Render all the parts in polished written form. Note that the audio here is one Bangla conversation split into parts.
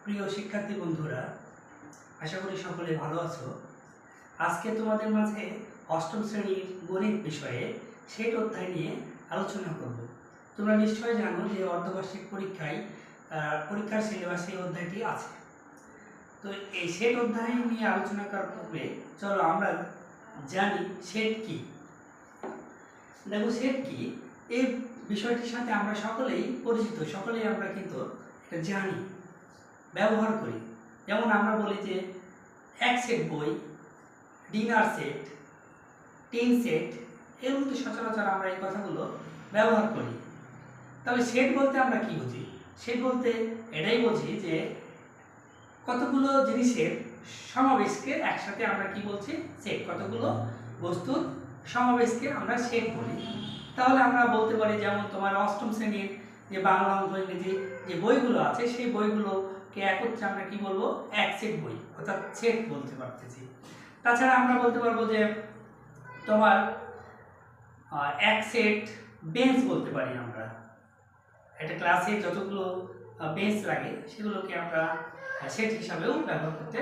প্রিয় শিক্ষার্থী বন্ধুরা, আশা করি সকলে ভালো আছো। আজকে তোমাদের মাঝে অষ্টম শ্রেণীর গণিত বিষয়ে সেট অধ্যায় নিয়ে আলোচনা করব। তোমরা নিশ্চয়ই জানো যে অর্ধবার্ষিক পরীক্ষার সিলেবাসে এই অধ্যায়টি আছে। তো এই সেট অধ্যায় নিয়ে আলোচনা করার পূর্বে চলো আমরা জানি সেট কি। দেখো, সেট কি এই বিষয়টির সাথে আমরা সকলেই পরিচিত, সকলেই আমরা কিন্তু এটা জানি, ব্যবহার করি। যেমন আমরা বলি যে এক সেট বই, ডিনার সেট, টিন সেট, এর মধ্যে সচরাচর আমরা এই কথাগুলো ব্যবহার করি। তবে সেট বলতে আমরা কি বুঝি? সেট বলতে এটাই বুঝি যে কতগুলো জিনিসের সমাবেশকে একসাথে আমরা কি বলছি? সেট। কতগুলো বস্তুর সমাবেশকে আমরা সেট বলি। তাহলে আমরা বলতে পারি, যেমন তোমার অষ্টম শ্রেণীর যে বাংলা অঙ্ক ইংরেজি যে বইগুলো আছে, সেই বইগুলোকে একত্রে আমরা কি বলবো? এক সেট বই, অর্থাৎ সেট বলতে পারতেছি। তাছাড়া আমরা বলতে পারবো যে তোমার এক সেট বেঞ্চ বলতে পারি। আমরা একটা ক্লাসে যতগুলো বেঞ্চ লাগে সেগুলোকে আমরা সেট হিসাবেও ব্যবহার করতে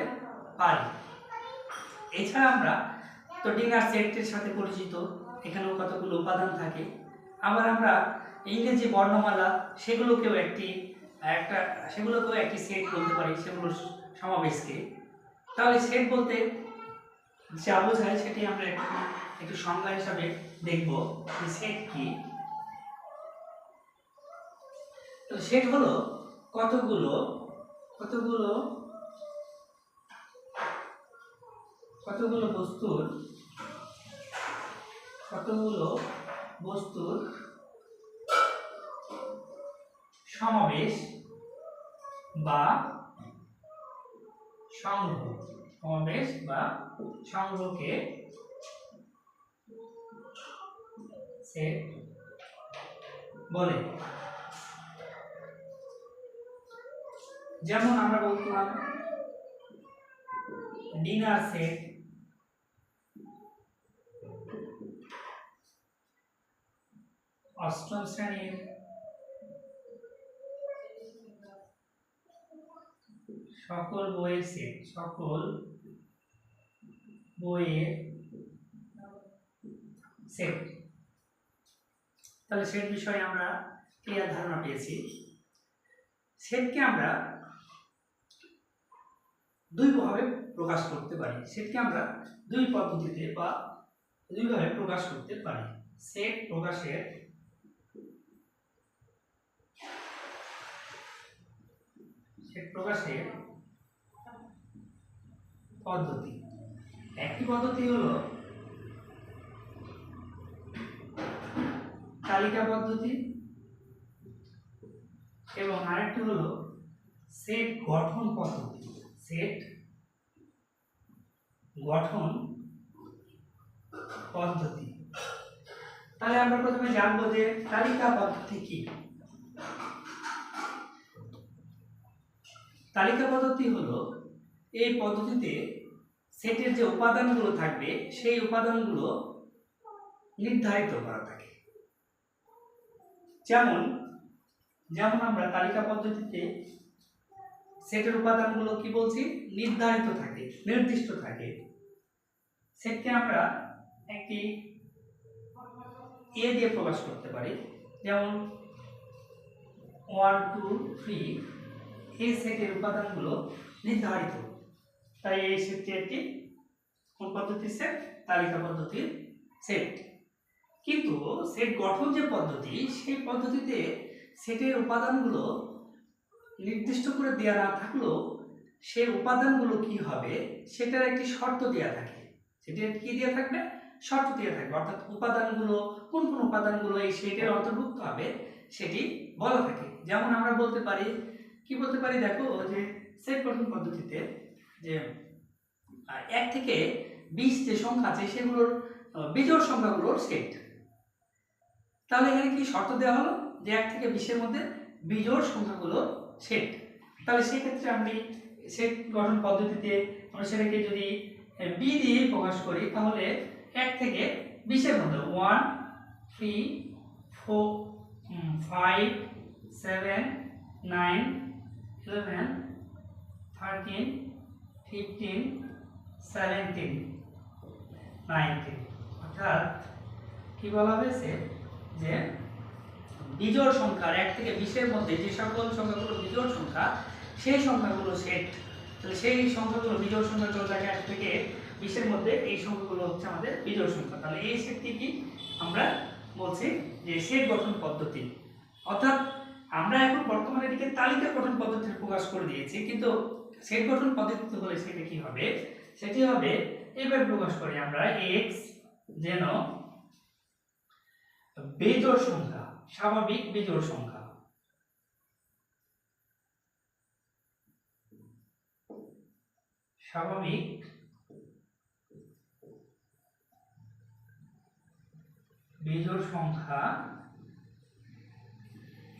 পারি। এছাড়া আমরা তো ডিনার সেটের সাথে পরিচিত, এখানেও কতগুলো উপাদান থাকে। আবার আমরা ইংরেজি বর্ণমালা সেগুলোকেও একটি সেট বলতে পারি, সেগুলোর সমাবেশকে। তাহলে সেট বলতে যা বোঝায় সেটি আমরা একটু সংজ্ঞা হিসাবে দেখব যে সেট কি। তো সেট হলো কতগুলো বস্তুর সমাবেশ বা সংগ্রহকে সেট বলে। যেমন আমরা বলতাম ডিনার সেট, অষ্টম শ্রেণীর সকল বইয়ের সেট, তাহলে সেট বিষয়ে আমরা ক্লিয়ার ধারণা পেয়েছি। সেটকে আমরা দুইভাবে প্রকাশ করতে পারি। সেটকে আমরা দুই পদ্ধতিতে বা দুইভাবে প্রকাশ করতে পারি। সেট প্রকাশের পদ্ধতি। একটি পদ্ধতি হলো তালিকা পদ্ধতি এবং আরেকটি হলো সেট গঠন পদ্ধতি। তাহলে আমরা প্রথমে জানবো যে তালিকা পদ্ধতি কি। তালিকা পদ্ধতি হলো এই পদ্ধতিতে সেটের যে উপাদানগুলো থাকবে সেই উপাদানগুলো নির্ধারিত করা থাকে। যেমন আমরা তালিকা পদ্ধতিতে সেটের উপাদানগুলো কি বলছি? নির্ধারিত থাকে, নির্দিষ্ট থাকে। সেটকে আমরা একটি এ দিয়ে প্রকাশ করতে পারি। যেমন 1 2 3 এই সেটের উপাদানগুলো নির্ধারিত, তাই এই সেটটি একটি কোন পদ্ধতির সেট? তালিকা পদ্ধতির সেট। কিন্তু সেট গঠন যে পদ্ধতি, সেই পদ্ধতিতে সেটের উপাদানগুলো নির্দিষ্ট করে দেওয়া না থাকলেও সেই উপাদানগুলো কি হবে সেটার একটি শর্ত দেওয়া থাকে। সেটা কি দেওয়া থাকবে? শর্ত দেওয়া থাকবে। অর্থাৎ উপাদানগুলো কোন উপাদানগুলো এই সেটের অন্তর্ভুক্ত হবে সেটি বলা থাকে। যেমন আমরা বলতে পারি, দেখো যে সেট গঠন পদ্ধতিতে যে 1 থেকে 20 যে সংখ্যা আছে সেগুলোর বিজোড় সংখ্যাগুলোর সেট। তাহলে এখানে কি শর্ত দেওয়া হলো? যে 1 থেকে 20 এর মধ্যে বিজোড় সংখ্যাগুলোর সেট। তাহলে সেই ক্ষেত্রে আমি সেট গঠন পদ্ধতিতে আমরা সেটাকে যদি বি দিয়ে প্রকাশ করি, তাহলে 1 থেকে 20 এর মধ্যে 1 3 4 5 7 9 11 13, 15, 17, 19 অর্থাৎ কি বলা হয়েছে যে বিজোড় সংখ্যার 1 থেকে 20 এর মধ্যে যে সকল সংখ্যাগুলো বিজোড় সংখ্যা সেই সংখ্যাগুলো সেট, তাহলে সেই সংখ্যাগুলো বিজোড় সংখ্যাগুলো থাকে 1 থেকে 20 এর মধ্যে, এই সংখ্যাগুলো হচ্ছে আমাদের বিজোড় সংখ্যা। তাহলে এই সেটটি কি আমরা বলছি যে সেট গঠন পদ্ধতি। অর্থাৎ আমরা এখন বর্তমানে এটিকে তালিকা গঠন পদ্ধতিতে প্রকাশ করে দিয়েছি, কিন্তু সেট গঠন পদ্ধতি হলে সেটা কি হবে, সেটি হবে এভাবে প্রকাশ করি আমরা x যেন বিজোড় সংখ্যা, স্বাভাবিক বিজোড় সংখ্যা, স্বাভাবিক বিজোড় সংখ্যা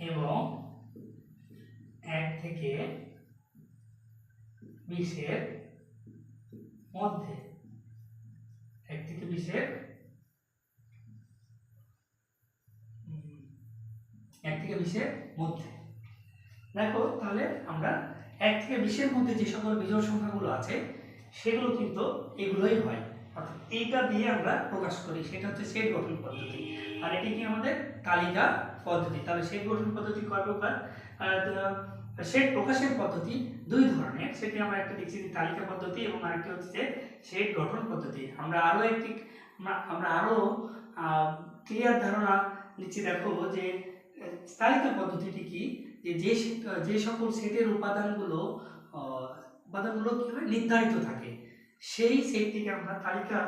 এবং 1 থেকে 20 এর মধ্যে, 1 থেকে 20 এর 1 থেকে 20 এর মধ্যে। দেখো তাহলে আমরা 1 থেকে 20 এর মধ্যে যে সকল বিজোড় সংখ্যাগুলো আছে সেগুলো কিন্তু এগুলোই হয়, অর্থাৎ এইটা দিয়ে আমরা প্রকাশ করি, সেটা হচ্ছে সেট গঠন পদ্ধতি। আর এটি কি আমাদের তালিকা পদ্ধতি। তাহলে সেট গঠন পদ্ধতি কয় প্রকার? সেট প্রকাশের পদ্ধতি দুই ধরনের, সেটি আমরা একটা দেখছি তালিকা পদ্ধতি এবং আরেকটি হচ্ছে সেট গঠন পদ্ধতি। আমরা আরো ক্লিয়ার ধারণা নিচ্ছি। দেখো যে তালিকা পদ্ধতিটি কি, যে সকল সেটের উপাদানগুলো কি হয় নির্ধারিত থাকে সেই সেটটিকে আমরা তালিকা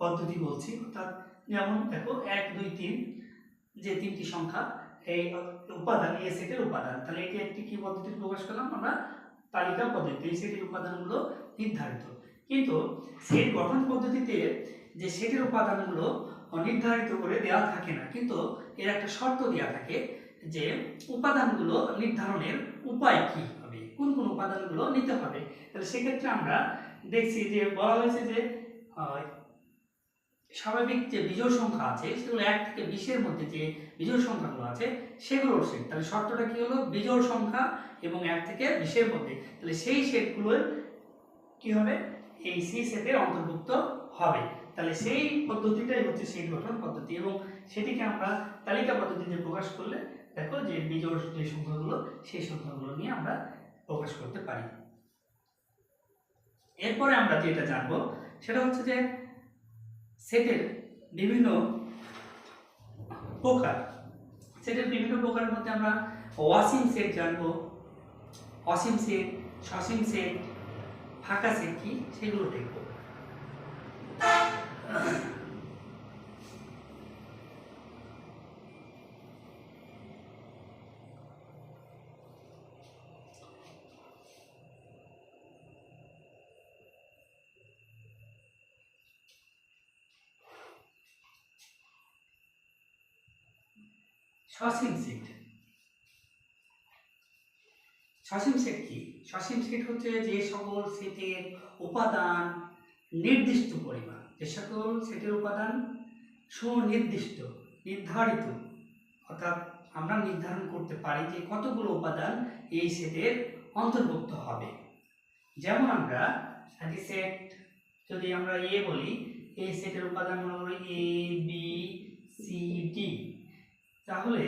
পদ্ধতি বলছি। অর্থাৎ যেমন দেখো 1, 2, 3 যে তিনটি সংখ্যা এই উপাদান এই সেটের উপাদান, তাহলে এটি একটি কি পদ্ধতিতে প্রকাশ করলাম আমরা তালিকা পদ্ধতি, এই সেটের উপাদানগুলো নির্ধারিত। কিন্তু সেট গঠন পদ্ধতিতে যে সেটের উপাদানগুলো নির্ধারিত করে দেওয়া থাকে না, কিন্তু এর একটা শর্ত দেওয়া থাকে যে উপাদানগুলো নির্ধারণের উপায় কি হবে, কোন কোন উপাদানগুলো নিতে হবে। তাহলে সেক্ষেত্রে আমরা দেখছি যে বলা হয়েছে যে স্বাভাবিক যে বিজোড় সংখ্যা আছে সেগুলো 1 থেকে 20 এর মধ্যে যে বিজোড় সংখ্যাগুলো আছে সেগুলোর সেট। তাহলে শর্তটা কি হলো, বিজোড় সংখ্যা এবং 1 থেকে 20 এর মধ্যে, তাহলে সেই সেটগুলোর কি হবে, এই সি সেটের অন্তর্ভুক্ত হবে। তাহলে সেই পদ্ধতিটাই হচ্ছে সেট গঠন পদ্ধতি, এবং সেটিকে আমরা তালিকা পদ্ধতিতে প্রকাশ করলে দেখো যে বিজোড় যে সংখ্যাগুলো সেই সংখ্যাগুলো নিয়ে আমরা প্রকাশ করতে পারি। এরপরে আমরা যেটা জানবো সেটা হচ্ছে যে সেটের বিভিন্ন প্রকার। সেটের বিভিন্ন প্রকারের মধ্যে আমরা অসীম সেট জানবো, অসীম সেট, সসীম সেট, ফাঁকা সেট কি সেগুলো দেখবো। সসীম সেট, সসীম সেট কি? সসীম সেট হচ্ছে যে সকল সেটের উপাদান নির্দিষ্ট পরিমাণ, যে সকল সেটের উপাদান সুনির্দিষ্ট নির্ধারিত, অর্থাৎ আমরা নির্ধারণ করতে পারি যে কতগুলো উপাদান এই সেটের অন্তর্ভুক্ত হবে। যেমন আমরা একটি সেট যদি আমরা এ বলি, এই সেটের উপাদান মনে করি এ বি সি ডি, তাহলে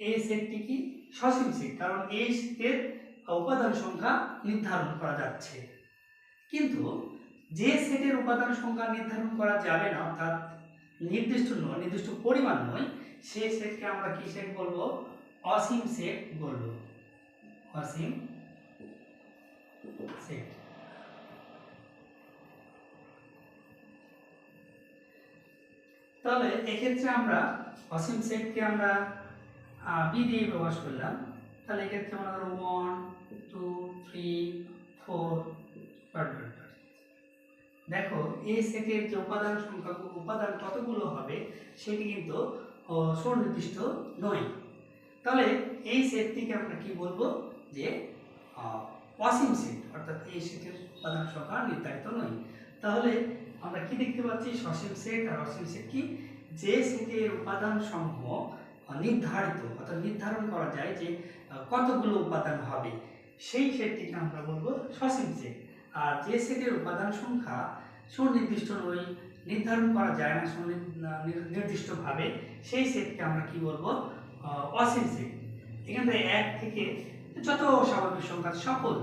এই সেটটি কি সসীম সেট, কারণ এই সেটের উপাদান সংখ্যা নির্ধারণ করা যাচ্ছে। কিন্তু যে সেটের উপাদান সংখ্যা নির্ধারণ করা যাবে না, অর্থাৎ নির্দিষ্ট নয়, নির্দিষ্ট পরিমাণ নয়, সেই সেটকে আমরা কি সেট বলবো, অসীম সেট বলবো, অসীম সেট। তাহলে এক্ষেত্রে আমরা অসীম সেটকে আমরা বি দিয়ে প্রকাশ করলাম। তাহলে এক্ষেত্রে মনে করো 1 2 3 4 দেখো এই সেটের যে উপাদান সংখ্যা, উপাদান কতগুলো হবে সেটি কিন্তু সুনির্দিষ্ট নয়। তাহলে এই সেটটিকে আমরা কি বলবো, যে অসীম সেট, অর্থাৎ এই সেটের উপাদান সংখ্যা নির্ধারিত নয়। তাহলে আমরা কি দেখতে পাচ্ছি, সসীম সেট আর অসীম সেট কি, যে সেটের উপাদান সমূহ নির্ধারিত, অর্থাৎ নির্ধারণ করা যায় যে কতগুলো উপাদান হবে, সেই সেটটিকে আমরা বলবো সসীম সেট। আর যে সেটের উপাদান সংখ্যা সুনির্দিষ্ট নয়, নির্ধারণ করা যায় না নির্দিষ্টভাবে, সেই সেটকে আমরা কি বলবো? অসীম সেট। এখান থেকে 1 থেকে যত স্বাভাবিক সংখ্যা সকল,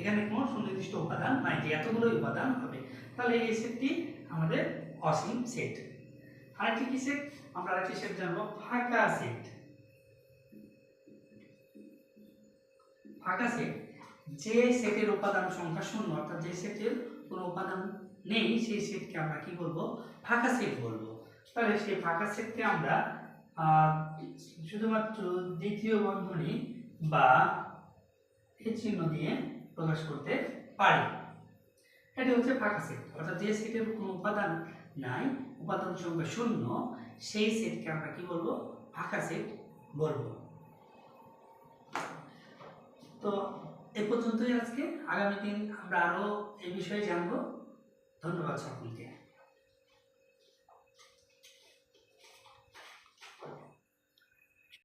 এখানে কোনো সুনির্দিষ্ট উপাদান নাই যে এতগুলো উপাদান হবে, তাহলে এই সেটটি আমাদের অসীম সেট। আরেকটি কি সেট? আমরা আরেকটি সেট জানবো ফাঁকা সেট। ফাঁকা সেট যে সেটের উপাদান সংখ্যা শূন্য, অর্থাৎ যে সেটের কোনো উপাদান নেই সেই সেটকে আমরা কি বলবো? ফাঁকা সেট বলবো। তাহলে সেই ফাঁকা সেটকে আমরা শুধুমাত্র দ্বিতীয় বন্ধনী বা এই চিহ্ন দিয়ে প্রকাশ করতে পারি। এটি হচ্ছে ফাঁকা সেট, অর্থাৎ যে সেটের কোনো উপাদান নাই, উপাদান সংখ্যা শূন্য, সেই সেটকে আমরা কি বলবো? ফাঁকা সেট বলবো। তো এ পর্যন্তই আজকে। আগামী দিন আমরা আরো এই বিষয়ে জানবো। ধন্যবাদ সকলকে।